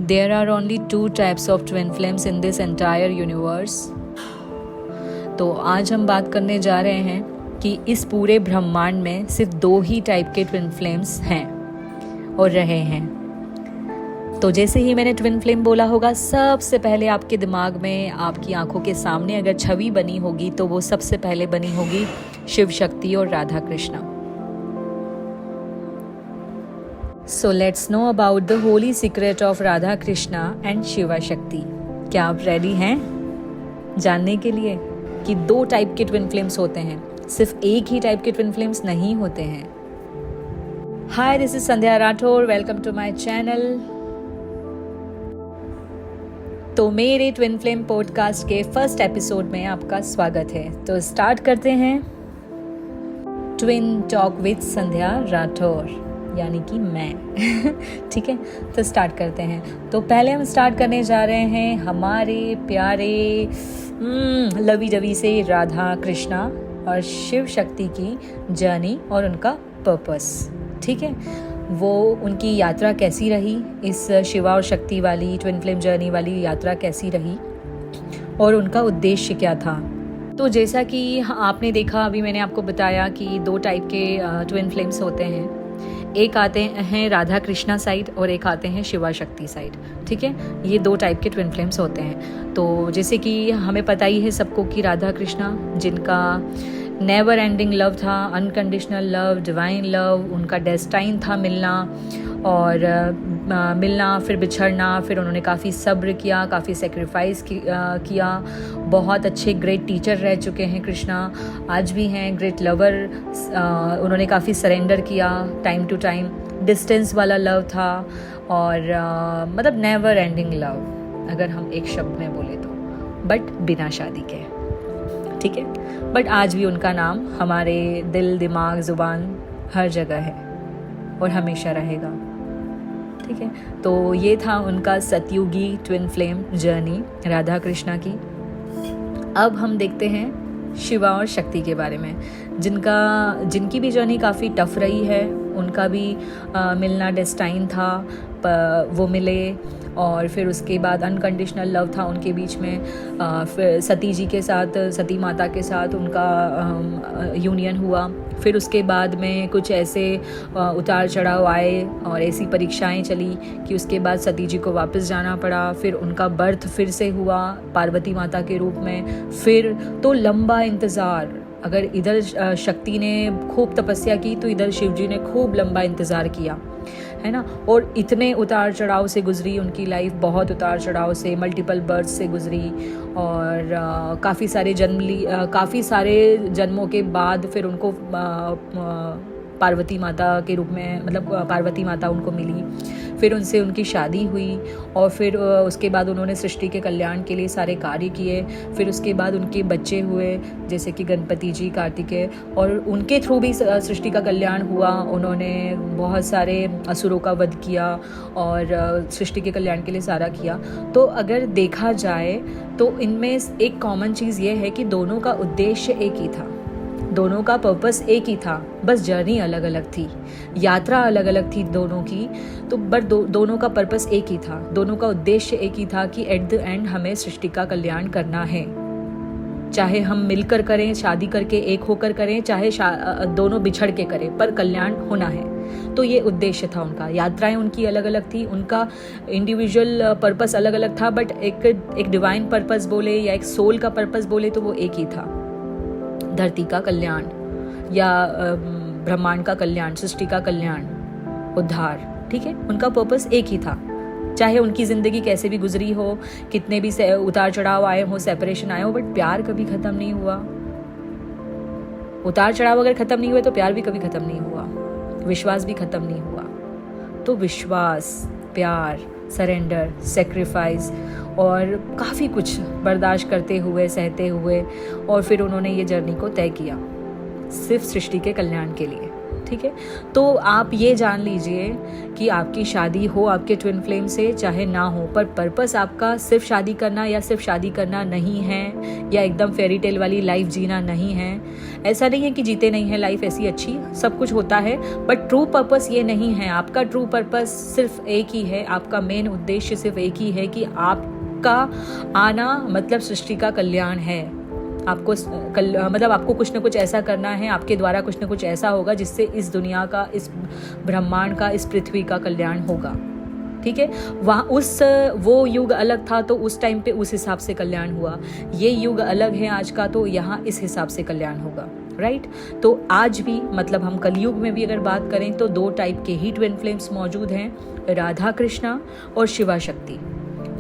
There are only two types of twin flames in this entire universe. तो आज हम बात करने जा रहे हैं कि इस पूरे ब्रह्मांड में सिर्फ दो ही टाइप के ट्विन फ्लेम्स हैं और रहे हैं। तो जैसे ही मैंने ट्विन फ्लेम बोला होगा, सबसे पहले आपके दिमाग में, आपकी आंखों के सामने अगर छवि बनी होगी तो वो सबसे पहले बनी होगी शिव शक्ति और Radha Krishna. So let's know about the holy secret of Radha Krishna and Shiva Shakti. क्या आप रेडी हैं जानने के लिए कि दो टाइप के ट्विन फ्लेम्स होते हैं, सिर्फ एक ही टाइप के ट्विन फ्लेम्स नहीं होते हैं। Hi, this is Sandhya Rathore, welcome to my channel. तो मेरे ट्विन फ्लेम पॉडकास्ट के फर्स्ट एपिसोड में आपका स्वागत है। तो स्टार्ट करते हैं twin talk with Sandhya Rathore, यानी कि मैं। ठीक है, तो स्टार्ट करते हैं। तो पहले हम स्टार्ट करने जा रहे हैं हमारे प्यारे लवी डवी से राधा कृष्णा और शिव शक्ति की जर्नी और उनका पर्पस। ठीक है, वो उनकी यात्रा कैसी रही, इस शिवा और शक्ति वाली ट्विन फ्लेम जर्नी वाली यात्रा कैसी रही और उनका उद्देश्य क्या था। तो जैसा कि आपने देखा, अभी मैंने आपको बताया कि दो टाइप के ट्विन फ्लेम्स होते हैं। एक आते हैं राधा कृष्णा साइड और एक आते हैं शिवा शक्ति साइड। ठीक है, ये दो टाइप के ट्विन फ्लेम्स होते हैं। तो जैसे कि हमें पता ही है सबको कि राधा कृष्णा, जिनका नेवर एंडिंग लव था, अनकंडीशनल लव, डिवाइन लव, उनका डेस्टाइन था मिलना और मिलना, फिर बिछड़ना, फिर उन्होंने काफ़ी सब्र किया, काफ़ी सेक्रीफाइस किया। बहुत अच्छे ग्रेट टीचर रह चुके हैं कृष्णा, आज भी हैं ग्रेट लवर। उन्होंने काफ़ी सरेंडर किया टाइम टू टाइम। डिस्टेंस वाला लव था और मतलब नेवर एंडिंग लव, अगर हम एक शब्द में बोले तो, बट बिना शादी के। ठीक है, बट आज भी उनका नाम हमारे दिल, दिमाग, ज़ुबान हर जगह है और हमेशा रहेगा। ठीक है, तो ये था उनका सतयुगी twin flame journey Radha Krishna की। अब हम देखते हैं शिवा और शक्ति के बारे में, जिनकी भी जर्नी काफ़ी टफ रही है। उनका भी मिलना डेस्टाइन था, वो मिले और फिर उसके बाद अनकंडीशनल लव था उनके बीच में। फिर सती जी के साथ, सती माता के साथ उनका यूनियन हुआ। फिर उसके बाद में कुछ ऐसे उतार चढ़ाव आए और ऐसी परीक्षाएं चली कि उसके बाद सती जी को वापस जाना पड़ा। फिर उनका बर्थ फिर से हुआ पार्वती माता के रूप में। फिर तो लंबा इंतज़ार, अगर इधर शक्ति ने खूब तपस्या की तो इधर शिव जी ने खूब लंबा इंतज़ार किया, है ना। और इतने उतार चढ़ाव से गुजरी उनकी लाइफ, बहुत उतार चढ़ाव से, मल्टीपल बर्थ से गुजरी और काफ़ी सारे जन्मों के बाद फिर उनको पार्वती माता के रूप में, मतलब पार्वती माता उनको मिली। फिर उनसे उनकी शादी हुई और फिर उसके बाद उन्होंने सृष्टि के कल्याण के लिए सारे कार्य किए। फिर उसके बाद उनके बच्चे हुए, जैसे कि गणपति जी, कार्तिकेय, और उनके थ्रू भी सृष्टि का कल्याण हुआ। उन्होंने बहुत सारे असुरों का वध किया और सृष्टि के कल्याण के लिए सारा किया। तो अगर देखा जाए तो इनमें एक कॉमन चीज़ ये है कि दोनों का उद्देश्य एक ही था, दोनों का पर्पस एक ही था, बस जर्नी अलग अलग थी, यात्रा अलग अलग थी दोनों की। तो बट दोनों का पर्पस एक ही था, दोनों का उद्देश्य एक ही था कि एट द एंड हमें सृष्टि का कल्याण करना है। चाहे हम मिलकर करें, शादी करके एक होकर करें, चाहे दोनों बिछड़ के करें, पर कल्याण होना है। तो ये उद्देश्य था उनका। यात्राएं उनकी अलग अलग थी, उनका इंडिविजुअल पर्पस अलग अलग था, बट एक डिवाइन पर्पस बोले या एक सोल का पर्पस बोले तो वो एक ही था, धरती का कल्याण या ब्रह्मांड का कल्याण, सृष्टि का कल्याण, उद्धार। ठीक है, उनका पर्पस एक ही था। चाहे उनकी ज़िंदगी कैसे भी गुजरी हो, कितने भी उतार चढ़ाव आए हो, सेपरेशन आए हो, बट प्यार कभी ख़त्म नहीं हुआ। उतार चढ़ाव अगर ख़त्म नहीं हुए तो प्यार भी कभी ख़त्म नहीं हुआ, विश्वास भी ख़त्म नहीं हुआ। तो विश्वास, प्यार, सरेंडर, सेक्रीफाइस और काफ़ी कुछ बर्दाश्त करते हुए, सहते हुए, और फिर उन्होंने ये जर्नी को तय किया सिर्फ सृष्टि के कल्याण के लिए। ठीक है। तो आप ये जान लीजिए कि आपकी शादी हो आपके ट्विन फ्लेम से चाहे ना हो, पर पर्पस आपका सिर्फ शादी करना या सिर्फ शादी करना नहीं है, या एकदम फेरी टेल वाली लाइफ जीना नहीं है। ऐसा नहीं है कि जीते नहीं है लाइफ, ऐसी अच्छी सब कुछ होता है, बट ट्रू पर्पस ये नहीं है। आपका ट्रू पर्पस सिर्फ एक ही है, आपका मेन उद्देश्य सिर्फ एक ही है कि आपका आना मतलब सृष्टि का कल्याण है। आपको मतलब आपको कुछ ना कुछ ऐसा करना है, आपके द्वारा कुछ ना कुछ ऐसा होगा जिससे इस दुनिया का, इस ब्रह्मांड का, इस पृथ्वी का कल्याण होगा, ठीक है। वहाँ वो युग अलग था तो उस टाइम पे उस हिसाब से कल्याण हुआ, ये युग अलग है आज का तो यहाँ इस हिसाब से कल्याण होगा, राइट। तो आज भी मतलब हम कलयुग में भी अगर बात करें तो 2 टाइप के ही ट्विन फ्लेम्स मौजूद हैं, राधा कृष्णा और शिवा शक्ति।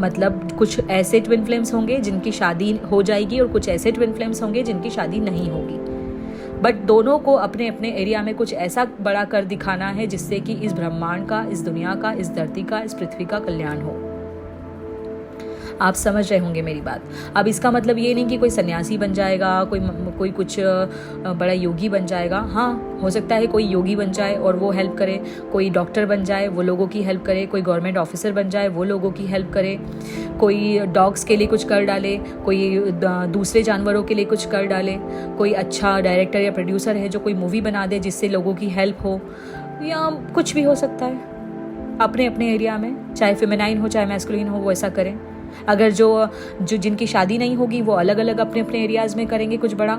मतलब कुछ ऐसे ट्विन फ्लेम्स होंगे जिनकी शादी हो जाएगी और कुछ ऐसे ट्विन फ्लेम्स होंगे जिनकी शादी नहीं होगी, बट दोनों को अपने अपने एरिया में कुछ ऐसा बड़ा कर दिखाना है जिससे कि इस ब्रह्मांड का, इस दुनिया का, इस धरती का, इस पृथ्वी का कल्याण हो। आप समझ रहे होंगे मेरी बात। अब इसका मतलब ये नहीं कि कोई सन्यासी बन जाएगा, कोई कुछ बड़ा योगी बन जाएगा। हाँ, हो सकता है कोई योगी बन जाए और वो हेल्प करे, कोई डॉक्टर बन जाए वो लोगों की हेल्प करे, कोई गवर्नमेंट ऑफिसर बन जाए वो लोगों की हेल्प करे, कोई डॉग्स के लिए कुछ कर डाले, कोई दूसरे जानवरों के लिए कुछ कर डाले, कोई अच्छा डायरेक्टर या प्रोड्यूसर है जो कोई मूवी बना दे जिससे लोगों की हेल्प हो, या कुछ भी हो सकता है अपने अपने एरिया में, चाहे फेमिनाइन हो चाहे मैस्कुलिन हो, वो ऐसा करें। अगर जो जिनकी शादी नहीं होगी वो अलग अलग अपने अपने एरियाज़ में करेंगे कुछ बड़ा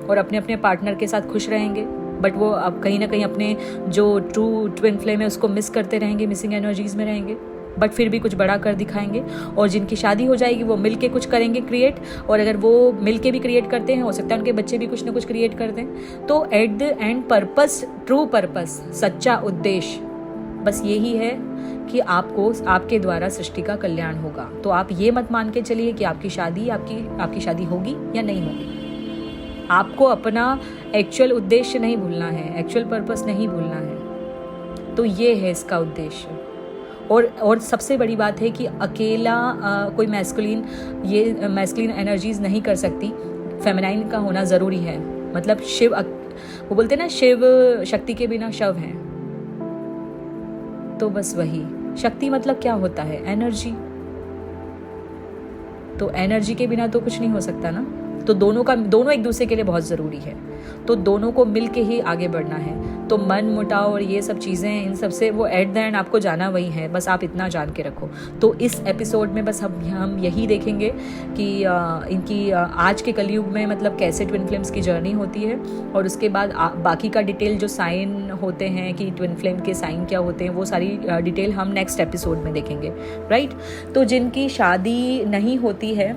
और अपने अपने पार्टनर के साथ खुश रहेंगे, बट वो अब कहीं ना कहीं अपने जो ट्रू ट्विन फ्लेम है उसको मिस करते रहेंगे, मिसिंग एनर्जीज़ में रहेंगे, बट फिर भी कुछ बड़ा कर दिखाएंगे। और जिनकी शादी हो जाएगी वो मिल के कुछ करेंगे क्रिएट, और अगर वो मिल के भी क्रिएट करते हैं हो सकता है उनके बच्चे भी कुछ ना कुछ क्रिएट कर दें। तो at the end purpose, true purpose, सच्चा उद्देश्य बस यही है कि आपको आपके द्वारा सृष्टि का कल्याण होगा। तो आप ये मत मान के चलिए कि आपकी शादी होगी या नहीं होगी। आपको अपना एक्चुअल उद्देश्य नहीं भूलना है, एक्चुअल पर्पस नहीं भूलना है। तो ये है इसका उद्देश्य। और सबसे बड़ी बात है कि अकेला कोई मैस्कुलिन एनर्जीज नहीं कर सकती, फेमिनाइन का होना ज़रूरी है। मतलब वो बोलते हैं ना, शिव शक्ति के बिना शव हैं। तो बस वही शक्ति मतलब क्या होता है? एनर्जी। तो एनर्जी के बिना तो कुछ नहीं हो सकता ना। तो दोनों एक दूसरे के लिए बहुत ज़रूरी है। तो दोनों को मिल के ही आगे बढ़ना है। तो मन मुटाव और ये सब चीज़ें, इन सब से वो एट द एंड आपको जाना वही है। बस आप इतना जान के रखो। तो इस एपिसोड में बस हम यही देखेंगे कि इनकी आज के कलयुग में मतलब कैसे ट्विन फ्लेम्स की जर्नी होती है, और उसके बाद बाकी का डिटेल जो साइन होते हैं कि ट्विन फ्लेम के साइन क्या होते हैं, वो सारी डिटेल हम नेक्स्ट एपिसोड में देखेंगे, राइट। तो जिनकी शादी नहीं होती है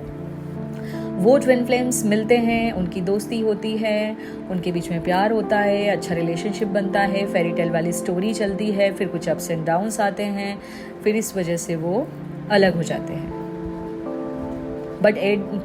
वो ट्विन फ्लेम्स मिलते हैं, उनकी दोस्ती होती है, उनके बीच में प्यार होता है, अच्छा रिलेशनशिप बनता है, फेरी टेल वाली स्टोरी चलती है, फिर कुछ अप्स एंड डाउन्स आते हैं, फिर इस वजह से वो अलग हो जाते हैं। बट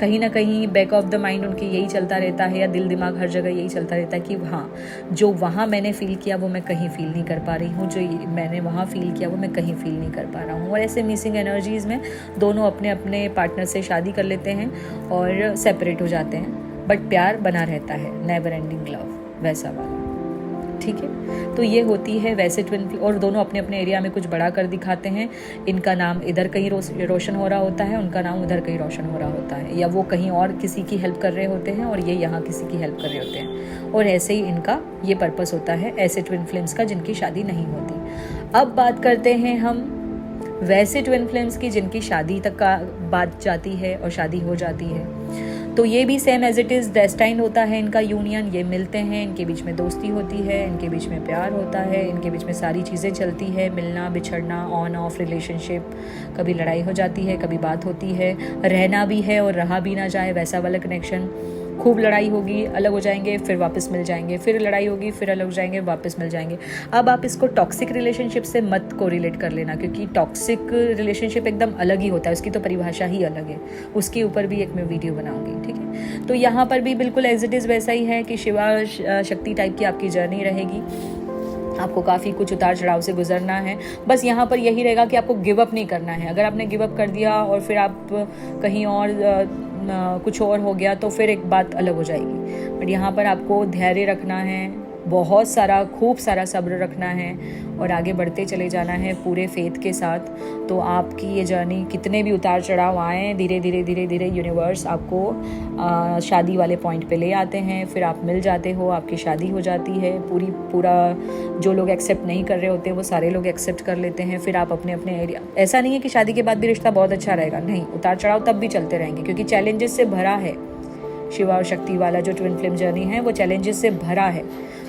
कहीं ना कहीं बैक ऑफ द माइंड उनके यही चलता रहता है, या दिल दिमाग हर जगह यही चलता रहता है कि हाँ, जो वहाँ मैंने फ़ील किया वो मैं कहीं फ़ील नहीं कर पा रही हूँ, जो मैंने वहाँ फ़ील किया वो मैं कहीं फ़ील नहीं कर पा रहा हूँ। और ऐसे मिसिंग एनर्जीज़ में दोनों अपने अपने पार्टनर से शादी कर लेते हैं और सेपरेट हो जाते हैं, बट प्यार बना रहता है, नेवर एंडिंग लव वैसा वाला, ठीक है। तो ये होती है वैसे ट्विन, और दोनों अपने अपने एरिया में कुछ बड़ा कर दिखाते हैं। इनका नाम इधर कहीं रोशन हो रहा होता है, उनका नाम उधर कहीं रोशन हो रहा होता है, या वो कहीं और किसी की हेल्प कर रहे होते हैं और ये यहाँ किसी की हेल्प कर रहे होते हैं। और ऐसे ही इनका ये पर्पस होता है, ऐसे ट्विन फ्लेम्स का जिनकी शादी नहीं होती। अब बात करते हैं हम वैसे ट्विन फ्लेम्स की जिनकी शादी तक का बात जाती है और शादी हो जाती है। तो ये भी same as it is destined होता है इनका यूनियन। ये मिलते हैं, इनके बीच में दोस्ती होती है, इनके बीच में प्यार होता है, इनके बीच में सारी चीज़ें चलती है, मिलना बिछड़ना, ऑन ऑफ रिलेशनशिप, कभी लड़ाई हो जाती है, कभी बात होती है, रहना भी है और रहा भी ना जाए वैसा वाला कनेक्शन। खूब लड़ाई होगी, अलग हो जाएंगे, फिर वापस मिल जाएंगे, फिर लड़ाई होगी, फिर अलग हो जाएंगे, वापस मिल जाएंगे। अब आप इसको टॉक्सिक रिलेशनशिप से मत को रिलेट कर लेना, क्योंकि टॉक्सिक रिलेशनशिप एकदम अलग ही होता है, उसकी तो परिभाषा ही अलग है। उसके ऊपर भी एक मैं वीडियो बनाऊंगी, ठीक है। तो यहाँ पर भी बिल्कुल एज इट इज़ वैसा ही है कि शिवा शक्ति टाइप की आपकी जर्नी रहेगी। आपको काफ़ी कुछ उतार चढ़ाव से गुजरना है। बस यहाँ पर यही रहेगा कि आपको गिव अप नहीं करना है। अगर आपने गिव अप कर दिया और फिर आप कहीं और कुछ और हो गया तो फिर एक बात अलग हो जाएगी। बट यहाँ पर आपको धैर्य रखना है, बहुत सारा खूब सारा सब्र रखना है और आगे बढ़ते चले जाना है पूरे फेथ के साथ। तो आपकी ये जर्नी कितने भी उतार चढ़ाव आए, धीरे धीरे धीरे धीरे यूनिवर्स आपको शादी वाले पॉइंट पे ले आते हैं, फिर आप मिल जाते हो, आपकी शादी हो जाती है। पूरा जो लोग एक्सेप्ट नहीं कर रहे होते वो सारे लोग एक्सेप्ट कर लेते हैं। फिर आप अपने अपने एरिया, ऐसा नहीं है कि शादी के बाद भी रिश्ता बहुत अच्छा रहेगा, नहीं, उतार चढ़ाव तब भी चलते रहेंगे क्योंकि चैलेंजेस से भरा है। शिवा और शक्ति वाला जो ट्विन फ्लेम जर्नी है वो चैलेंजेस से भरा है।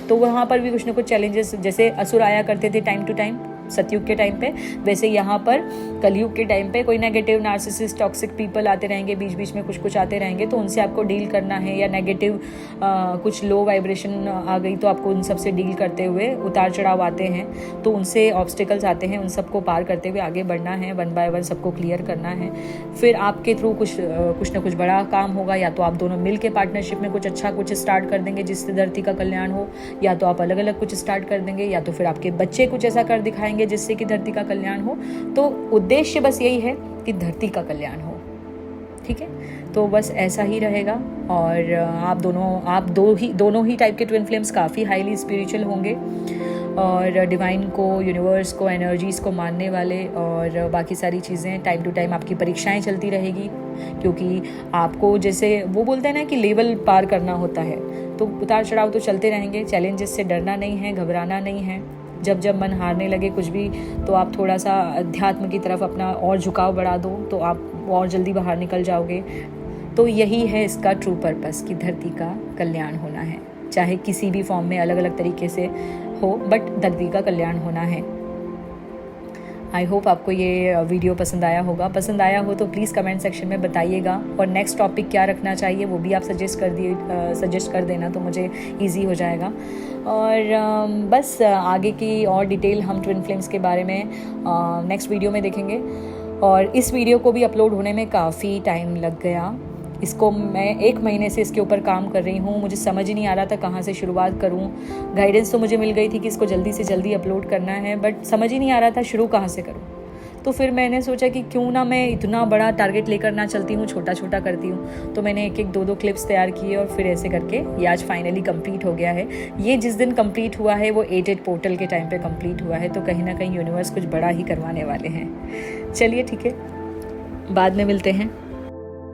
तो वहाँ पर भी कुछ ना कुछ चैलेंजेस, जैसे असुर आया करते थे टाइम टू टाइम सतयुग के टाइम पे, वैसे यहाँ पर कलयुग के टाइम पे कोई नेगेटिव नार्सिसिस्ट टॉक्सिक पीपल आते रहेंगे, बीच बीच में कुछ आते रहेंगे, तो उनसे आपको डील करना है। या नेगेटिव कुछ लो वाइब्रेशन आ गई तो आपको उन सब से डील करते हुए, उतार चढ़ाव आते हैं तो उनसे ऑब्स्टिकल्स आते हैं, उन सबको पार करते हुए आगे बढ़ना है, 1 बाय 1 सबको क्लियर करना है। फिर आपके थ्रू कुछ ना कुछ बड़ा काम होगा, या तो आप दोनों मिल के पार्टनरशिप में कुछ स्टार्ट कर देंगे जिससे धरती का कल्याण हो, या तो आप अलग अलग कुछ स्टार्ट कर देंगे, या तो फिर आपके बच्चे कुछ ऐसा कर दिखाएंगे जिससे कि धरती का कल्याण हो। तो उद्देश्य बस यही है कि धरती का कल्याण हो, ठीक है। तो बस ऐसा ही रहेगा। और आप दोनों ही टाइप के ट्विन फ्लेम्स काफ़ी हाईली स्पिरिचुअल होंगे और डिवाइन को, यूनिवर्स को, एनर्जीज़ को मानने वाले, और बाकी सारी चीज़ें टाइम टू टाइम आपकी परीक्षाएं चलती रहेगी क्योंकि आपको, जैसे वो बोलते हैं ना कि लेवल पार करना होता है, तो उतार चढ़ाव तो चलते रहेंगे। चैलेंजेस से डरना नहीं है, घबराना नहीं है। जब मन हारने लगे कुछ भी, तो आप थोड़ा सा अध्यात्म की तरफ अपना और झुकाव बढ़ा दो तो आप और जल्दी बाहर निकल जाओगे। तो यही है इसका ट्रू पर्पस कि धरती का कल्याण होना है, चाहे किसी भी फॉर्म में अलग अलग तरीके से हो, बट धरती का कल्याण होना है। आई होप आपको ये वीडियो पसंद आया होगा। पसंद आया हो तो प्लीज़ कमेंट सेक्शन में बताइएगा, और नेक्स्ट टॉपिक क्या रखना चाहिए वो भी आप सजेस्ट कर देना तो मुझे इजी हो जाएगा। और बस आगे की और डिटेल हम ट्विन फ्लेम्स के बारे में नेक्स्ट वीडियो में देखेंगे। और इस वीडियो को भी अपलोड होने में काफ़ी टाइम लग गया। इसको मैं 1 महीने से इसके ऊपर काम कर रही हूँ। मुझे समझ ही नहीं आ रहा था कहाँ से शुरुआत करूँ। गाइडेंस तो मुझे मिल गई थी कि इसको जल्दी से जल्दी अपलोड करना है, बट समझ ही नहीं आ रहा था शुरू कहाँ से करूँ। तो फिर मैंने सोचा कि क्यों ना मैं इतना बड़ा टारगेट लेकर ना चलती हूँ, छोटा छोटा करती हूँ। तो मैंने 1-1, 2-2 क्लिप्स तैयार किए और फिर ऐसे करके ये आज फाइनली कंप्लीट हो गया है। ये जिस दिन कंप्लीट हुआ है वो 8 पोर्टल के टाइम पे कंप्लीट हुआ है, तो कहीं ना कहीं यूनिवर्स कुछ बड़ा ही करवाने वाले हैं। चलिए ठीक है, बाद में मिलते हैं।